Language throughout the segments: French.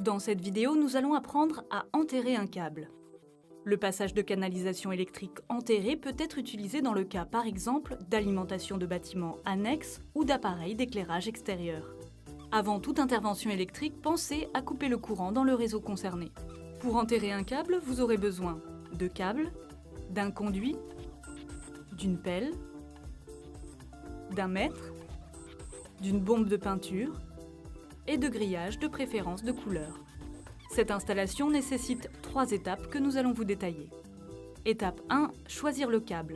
Dans cette vidéo, nous allons apprendre à enterrer un câble. Le passage de canalisation électrique enterré peut être utilisé dans le cas, par exemple, d'alimentation de bâtiments annexes ou d'appareils d'éclairage extérieur. Avant toute intervention électrique, pensez à couper le courant dans le réseau concerné. Pour enterrer un câble, vous aurez besoin de câbles, d'un conduit, d'une pelle, d'un mètre, d'une bombe de peinture et de grillages de préférence de couleur. Cette installation nécessite 3 étapes que nous allons vous détailler. Étape 1, choisir le câble.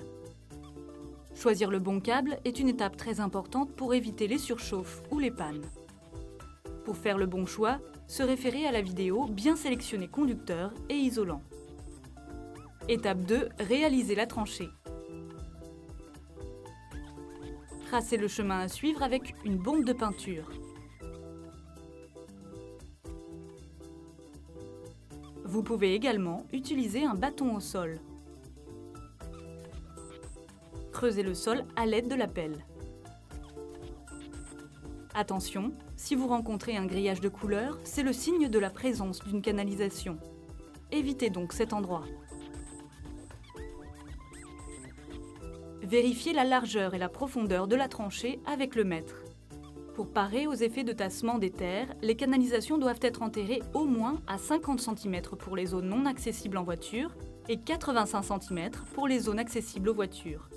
Choisir le bon câble est une étape très importante pour éviter les surchauffes ou les pannes. Pour faire le bon choix, se référer à la vidéo bien sélectionner conducteur et isolant. Étape 2, réaliser la tranchée. Tracez le chemin à suivre avec une bombe de peinture. Vous pouvez également utiliser un bâton au sol. Creusez le sol à l'aide de la pelle. Attention, si vous rencontrez un grillage de couleur, c'est le signe de la présence d'une canalisation. Évitez donc cet endroit. Vérifiez la largeur et la profondeur de la tranchée avec le mètre. Pour parer aux effets de tassement des terres, les canalisations doivent être enterrées au moins à 50 cm pour les zones non accessibles en voiture et 85 cm pour les zones accessibles aux voitures.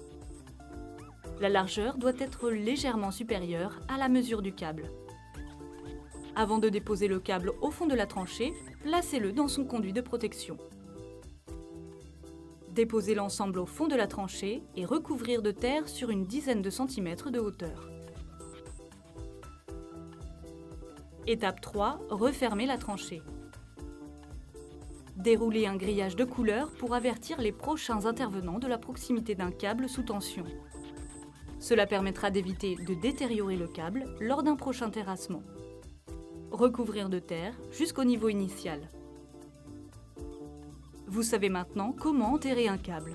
La largeur doit être légèrement supérieure à la mesure du câble. Avant de déposer le câble au fond de la tranchée, placez-le dans son conduit de protection. Déposez l'ensemble au fond de la tranchée et recouvrir de terre sur une dizaine de centimètres de hauteur. Étape 3, refermer la tranchée. Déroulez un grillage de couleur pour avertir les prochains intervenants de la proximité d'un câble sous tension. Cela permettra d'éviter de détériorer le câble lors d'un prochain terrassement. Recouvrir de terre jusqu'au niveau initial. Vous savez maintenant comment enterrer un câble.